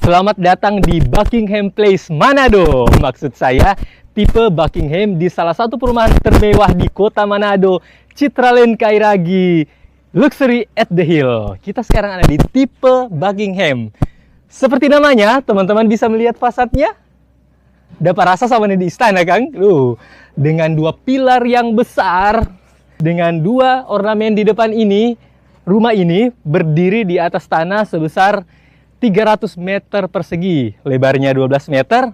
Selamat datang di Buckingham Place, Manado. Maksud saya, tipe Buckingham di salah satu perumahan termewah di kota Manado, Citraland Kairagi, Luxury at the Hill. Kita sekarang ada di tipe Buckingham. Seperti namanya, teman-teman bisa melihat fasadnya. Dapat rasa sama di istana, Kang. Dengan dua pilar yang besar, dengan dua ornamen di depan ini, rumah ini berdiri di atas tanah sebesar 300 meter persegi, lebarnya 12 meter,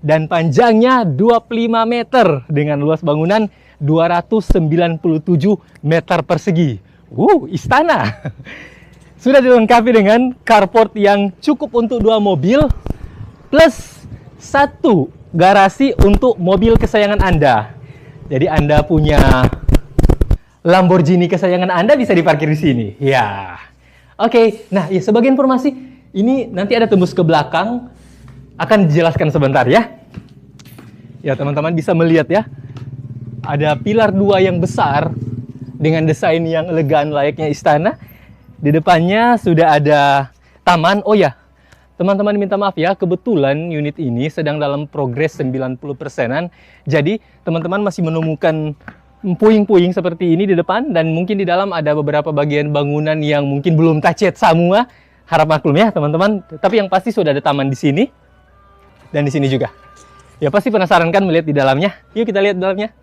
dan panjangnya 25 meter, dengan luas bangunan 297 meter persegi. Istana! Sudah dilengkapi dengan carport yang cukup untuk 2 mobil, plus 1 garasi untuk mobil kesayangan Anda. Jadi Anda punya Lamborghini kesayangan Anda bisa diparkir di sini. Ya. Oke, nah ya, sebagai informasi, ini nanti ada tembus ke belakang, akan dijelaskan sebentar ya. Ya, teman-teman bisa melihat ya, ada pilar 2 yang besar dengan desain yang elegan layaknya istana. Di depannya sudah ada taman. Oh ya, teman-teman minta maaf ya, kebetulan unit ini sedang dalam progres 90%-an. Jadi, teman-teman masih menemukan puing-puing seperti ini di depan, dan mungkin di dalam ada beberapa bagian bangunan yang mungkin belum cat semua. Harap maklum ya teman-teman, tapi yang pasti sudah ada taman di sini dan di sini juga. Ya pasti penasaran kan melihat di dalamnya? Yuk kita lihat di dalamnya.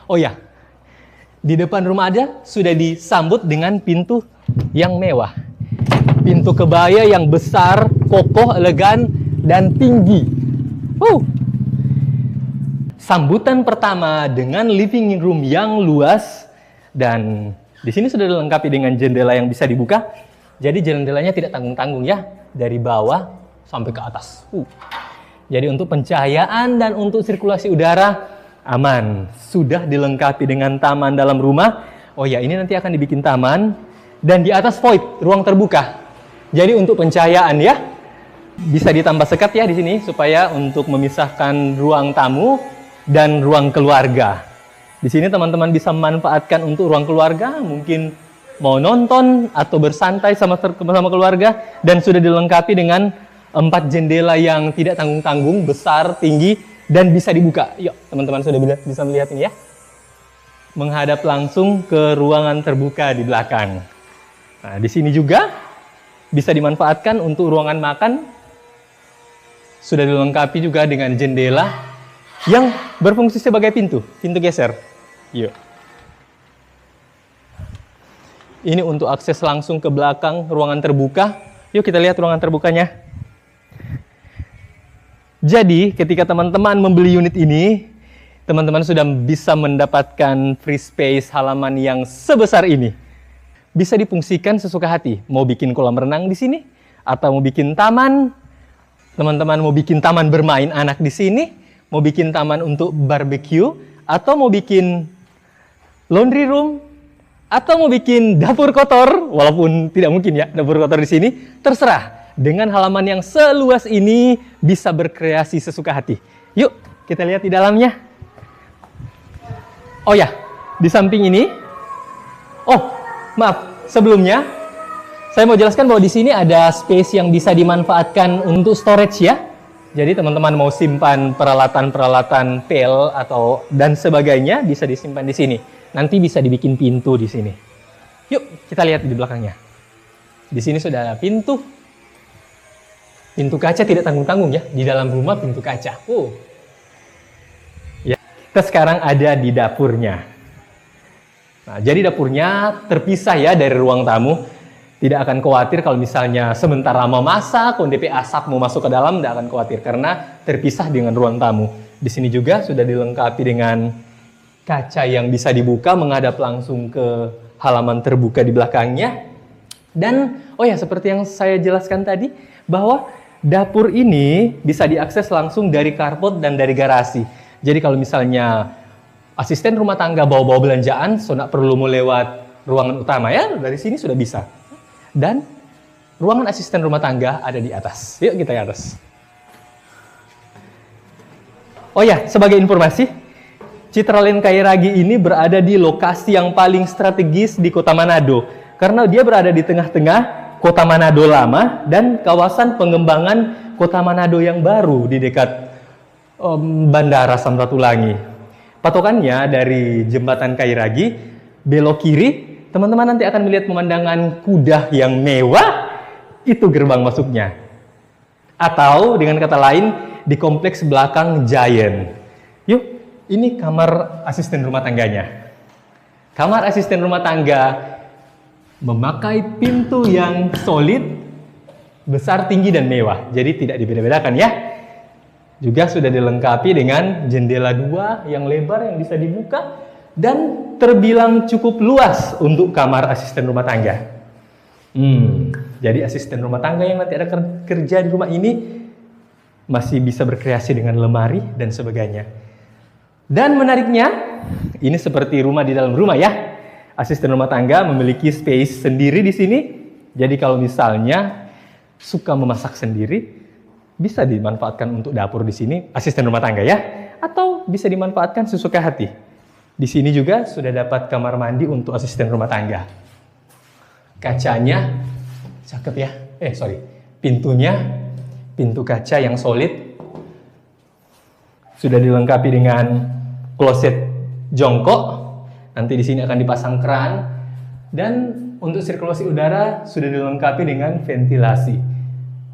Oh ya, di depan rumah ada sudah disambut dengan pintu yang mewah. Pintu kebaya yang besar, kokoh, elegan, dan tinggi. Sambutan pertama dengan living room yang luas, dan di sini sudah dilengkapi dengan jendela yang bisa dibuka. Jadi jendelanya tidak tanggung-tanggung ya, dari bawah sampai ke atas. Jadi untuk pencahayaan dan untuk sirkulasi udara aman. Sudah dilengkapi dengan taman dalam rumah. Oh ya, ini nanti akan dibikin taman, dan di atas void, ruang terbuka. Jadi untuk pencahayaan ya, bisa ditambah sekat ya di sini supaya untuk memisahkan ruang tamu dan ruang keluarga. Di sini teman-teman bisa memanfaatkan untuk ruang keluarga, mungkin mau nonton atau bersantai sama keluarga, dan sudah dilengkapi dengan 4 jendela yang tidak tanggung-tanggung, besar, tinggi, dan bisa dibuka. Yuk, teman-teman sudah bisa melihat ini ya. Menghadap langsung ke ruangan terbuka di belakang. Nah, di sini juga bisa dimanfaatkan untuk ruangan makan. Sudah dilengkapi juga dengan jendela yang berfungsi sebagai pintu geser. Yuk. Ini untuk akses langsung ke belakang ruangan terbuka. Yuk kita lihat ruangan terbukanya. Jadi ketika teman-teman membeli unit ini, teman-teman sudah bisa mendapatkan free space halaman yang sebesar ini. Bisa difungsikan sesuka hati. Mau bikin kolam renang di sini, atau mau bikin taman. Teman-teman mau bikin taman bermain anak di sini, mau bikin taman untuk barbecue, atau mau bikin laundry room, atau mau bikin dapur kotor, walaupun tidak mungkin ya dapur kotor di sini, terserah. Dengan halaman yang seluas ini bisa berkreasi sesuka hati. Yuk kita lihat di dalamnya. Oh ya, di samping ini. Oh, maaf, sebelumnya saya mau jelaskan bahwa di sini ada space yang bisa dimanfaatkan untuk storage ya. Jadi teman-teman mau simpan peralatan-peralatan pel atau dan sebagainya bisa disimpan di sini. Nanti bisa dibikin pintu di sini. Yuk kita lihat di belakangnya. Di sini sudah ada pintu. Pintu kaca tidak tanggung-tanggung ya. Di dalam rumah pintu kaca. Ya, kita sekarang ada di dapurnya. Nah, jadi dapurnya terpisah ya dari ruang tamu. Tidak akan khawatir kalau misalnya sebentar lama masak, kondisi asap mau masuk ke dalam, tidak akan khawatir karena terpisah dengan ruang tamu. Di sini juga sudah dilengkapi dengan kaca yang bisa dibuka menghadap langsung ke halaman terbuka di belakangnya. Dan oh ya, seperti yang saya jelaskan tadi, bahwa dapur ini bisa diakses langsung dari carport dan dari garasi. Jadi kalau misalnya asisten rumah tangga bawa-bawa belanjaan, so nggak perlu mau lewat ruangan utama ya, dari sini sudah bisa. Dan ruangan asisten rumah tangga ada di atas. Yuk kita ke atas. Oh ya, sebagai informasi, Citraland Kairagi ini berada di lokasi yang paling strategis di kota Manado. Karena dia berada di tengah-tengah Kota Manado lama dan kawasan pengembangan Kota Manado yang baru di dekat Bandara Samratulangi. Patokannya dari Jembatan Kairagi, belok kiri, teman-teman nanti akan melihat pemandangan kuda yang mewah, itu gerbang masuknya. Atau dengan kata lain, di kompleks belakang Giant. Yuk, ini kamar asisten rumah tangganya. Kamar asisten rumah tangga memakai pintu yang solid, besar, tinggi, dan mewah. Jadi tidak dibeda-bedakan ya. Juga sudah dilengkapi dengan jendela 2 yang lebar yang bisa dibuka dan terbilang cukup luas untuk kamar asisten rumah tangga. Jadi asisten rumah tangga yang nanti ada kerja di rumah ini masih bisa berkreasi dengan lemari dan sebagainya. Dan menariknya, ini seperti rumah di dalam rumah ya. Asisten rumah tangga memiliki space sendiri di sini. Jadi kalau misalnya suka memasak sendiri, bisa dimanfaatkan untuk dapur di sini, asisten rumah tangga ya. Atau bisa dimanfaatkan sesuka hati. Di sini juga sudah dapat kamar mandi untuk asisten rumah tangga. Kacanya cakep ya. Pintunya, pintu kaca yang solid. Sudah dilengkapi dengan kloset jongkok. Nanti di sini akan dipasang keran, dan untuk sirkulasi udara sudah dilengkapi dengan ventilasi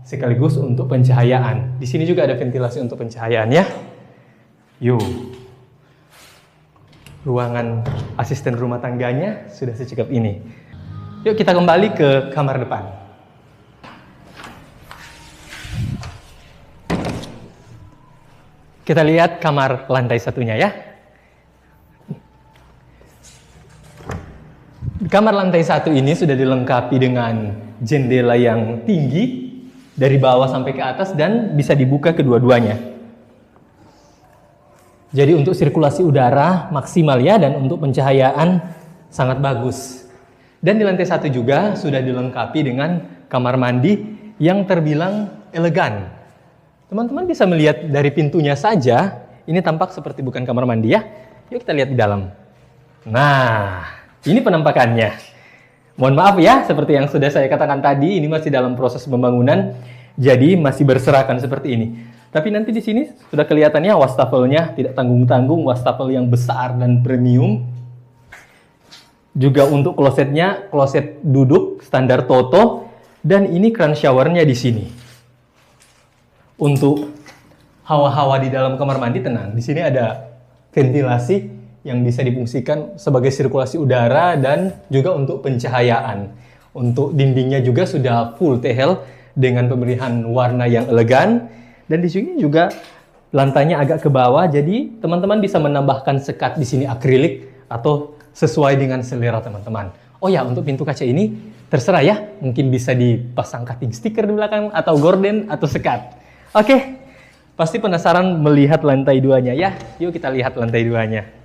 sekaligus untuk pencahayaan. Di sini juga ada ventilasi untuk pencahayaan ya. Yuk, ruangan asisten rumah tangganya sudah secakep ini. Yuk kita kembali ke kamar depan. Kita lihat kamar lantai satunya ya. Kamar lantai 1 ini sudah dilengkapi dengan jendela yang tinggi dari bawah sampai ke atas dan bisa dibuka kedua-duanya. Jadi untuk sirkulasi udara maksimal ya, dan untuk pencahayaan sangat bagus. Dan di lantai 1 juga sudah dilengkapi dengan kamar mandi yang terbilang elegan. Teman-teman bisa melihat dari pintunya saja, ini tampak seperti bukan kamar mandi ya. Yuk kita lihat di dalam. Nah, ini penampakannya. Mohon maaf ya, seperti yang sudah saya katakan tadi, ini masih dalam proses pembangunan, jadi masih berserakan seperti ini. Tapi nanti di sini sudah kelihatannya wastafelnya tidak tanggung-tanggung, wastafel yang besar dan premium. Juga untuk klosetnya, kloset duduk standar Toto, dan ini keran showernya di sini. Untuk hawa-hawa di dalam kamar mandi tenang. Di sini ada ventilasi yang bisa difungsikan sebagai sirkulasi udara dan juga untuk pencahayaan. Untuk dindingnya juga sudah full tehel dengan pemilihan warna yang elegan, dan di sini juga lantainya agak ke bawah, jadi teman-teman bisa menambahkan sekat di sini akrilik atau sesuai dengan selera teman-teman. Oh ya, untuk pintu kaca ini terserah ya, mungkin bisa dipasang cutting stiker di belakang atau gorden atau sekat. Oke, pasti penasaran melihat lantai 2-nya ya. Yuk kita lihat lantai 2-nya.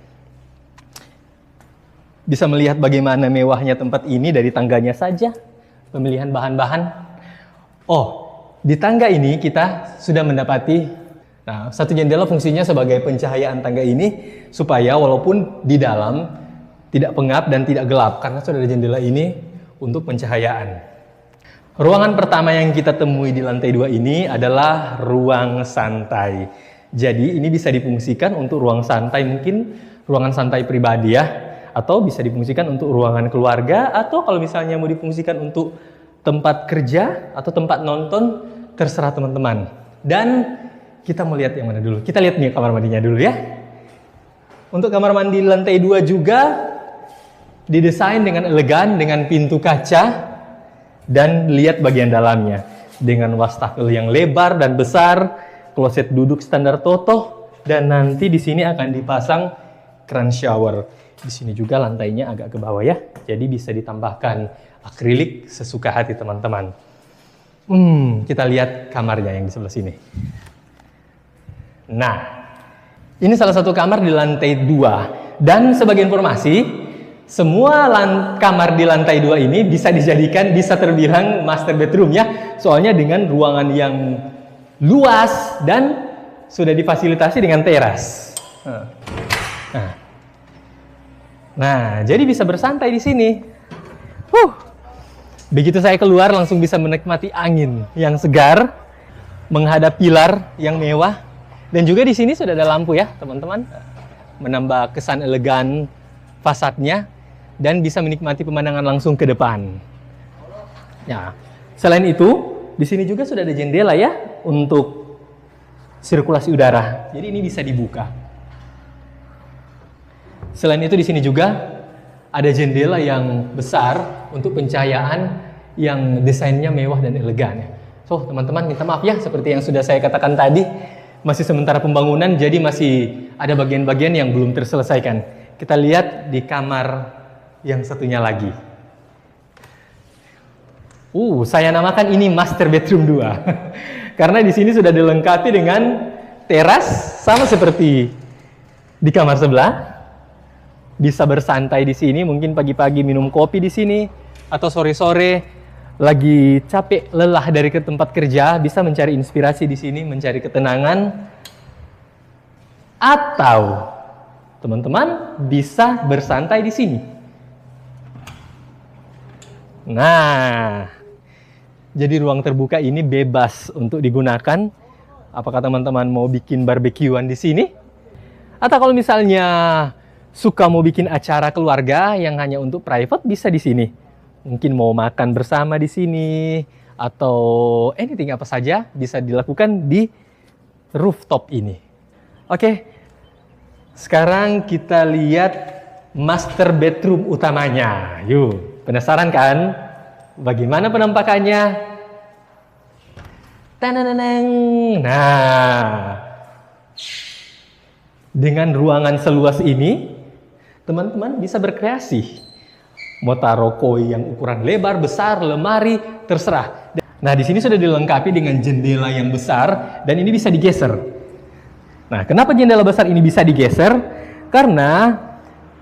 Bisa melihat bagaimana mewahnya tempat ini dari tangganya saja, pemilihan bahan-bahan. Oh, di tangga ini kita sudah mendapati satu jendela fungsinya sebagai pencahayaan tangga ini supaya walaupun di dalam tidak pengap dan tidak gelap karena sudah ada jendela ini untuk pencahayaan. Ruangan pertama yang kita temui di lantai 2 ini adalah ruang santai. Jadi ini bisa difungsikan untuk ruang santai, mungkin ruangan santai pribadi ya, atau bisa difungsikan untuk ruangan keluarga, atau kalau misalnya mau difungsikan untuk tempat kerja atau tempat nonton, terserah teman-teman. Dan kita mau lihat yang mana dulu? Kita lihat nih kamar mandinya dulu ya. Untuk kamar mandi lantai 2 juga didesain dengan elegan, dengan pintu kaca, dan lihat bagian dalamnya. Dengan wastafel yang lebar dan besar, kloset duduk standar Toto, dan nanti di sini akan dipasang keran shower. Di sini juga lantainya agak ke bawah ya, jadi bisa ditambahkan akrilik sesuka hati teman-teman. Kita lihat kamarnya yang di sebelah sini. Nah, ini salah satu kamar di lantai 2. Dan sebagai informasi, semua kamar di lantai 2 ini bisa terbilang master bedroom ya. Soalnya dengan ruangan yang luas dan sudah difasilitasi dengan teras. Nah, jadi bisa bersantai di sini. Begitu saya keluar langsung bisa menikmati angin yang segar, menghadap pilar yang mewah, dan juga di sini sudah ada lampu ya teman-teman, menambah kesan elegan fasadnya dan bisa menikmati pemandangan langsung ke depan. Ya, selain itu di sini juga sudah ada jendela ya untuk sirkulasi udara. Jadi ini bisa dibuka. Selain itu di sini juga ada jendela yang besar untuk pencahayaan yang desainnya mewah dan elegan. So, teman-teman minta maaf ya, seperti yang sudah saya katakan tadi, masih sementara pembangunan, jadi masih ada bagian-bagian yang belum terselesaikan. Kita lihat di kamar yang satunya lagi. Saya namakan ini master bedroom 2. Karena di sini sudah dilengkapi dengan teras, sama seperti di kamar sebelah. Bisa bersantai di sini, mungkin pagi-pagi minum kopi di sini, atau sore-sore lagi capek lelah dari ke tempat kerja, bisa mencari inspirasi di sini, mencari ketenangan. Atau teman-teman bisa bersantai di sini. Nah, jadi ruang terbuka ini bebas untuk digunakan. Apakah teman-teman mau bikin barbekyuan di sini? Atau kalau misalnya suka mau bikin acara keluarga yang hanya untuk private, bisa di sini. Mungkin mau makan bersama di sini atau anything apa saja bisa dilakukan di rooftop ini. Oke. Sekarang kita lihat master bedroom utamanya. Yuk, penasaran kan? Bagaimana penampakannya? Tananang. Nah, dengan ruangan seluas ini, teman-teman bisa berkreasi. Mau taruh koi yang ukuran lebar, besar, lemari, terserah. Nah, di sini sudah dilengkapi dengan jendela yang besar dan ini bisa digeser. Nah, kenapa jendela besar ini bisa digeser? Karena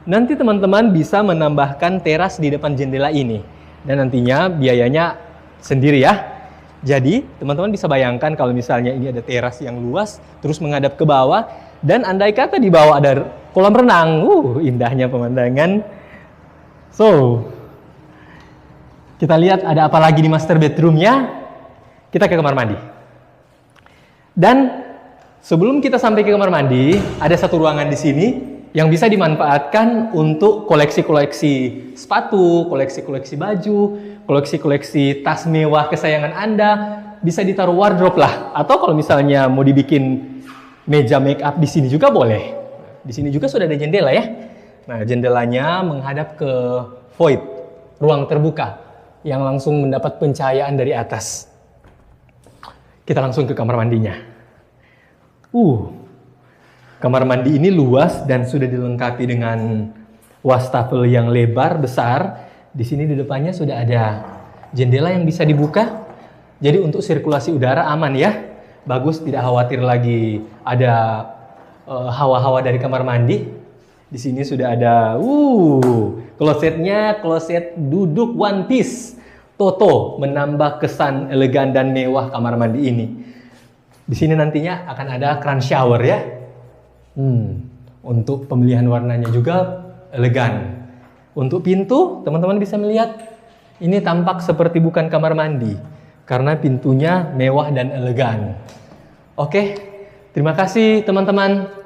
nanti teman-teman bisa menambahkan teras di depan jendela ini. Dan nantinya biayanya sendiri ya. Jadi, teman-teman bisa bayangkan kalau misalnya ini ada teras yang luas, terus menghadap ke bawah, dan andai kata di bawah ada kolam renang, indahnya pemandangan. So, kita lihat ada apa lagi di master bedroomnya. Kita ke kamar mandi. Dan sebelum kita sampai ke kamar mandi, ada satu ruangan di sini yang bisa dimanfaatkan untuk koleksi-koleksi sepatu, koleksi-koleksi baju, koleksi-koleksi tas mewah kesayangan Anda. Bisa ditaruh wardrobe lah. Atau kalau misalnya mau dibikin meja make up di sini juga boleh. Di sini juga sudah ada jendela ya. Nah, jendelanya menghadap ke void, ruang terbuka yang langsung mendapat pencahayaan dari atas. Kita langsung ke kamar mandinya. Kamar mandi ini luas dan sudah dilengkapi dengan wastafel yang lebar besar. Di sini di depannya sudah ada jendela yang bisa dibuka. Jadi untuk sirkulasi udara aman ya. Bagus, tidak khawatir lagi ada hawa-hawa dari kamar mandi. Di sini sudah ada klosetnya, kloset duduk one piece. Toto menambah kesan elegan dan mewah kamar mandi ini. Di sini nantinya akan ada kran shower ya. Untuk pemilihan warnanya juga elegan. Untuk pintu, teman-teman bisa melihat ini tampak seperti bukan kamar mandi karena pintunya mewah dan elegan. Oke, terima kasih teman-teman.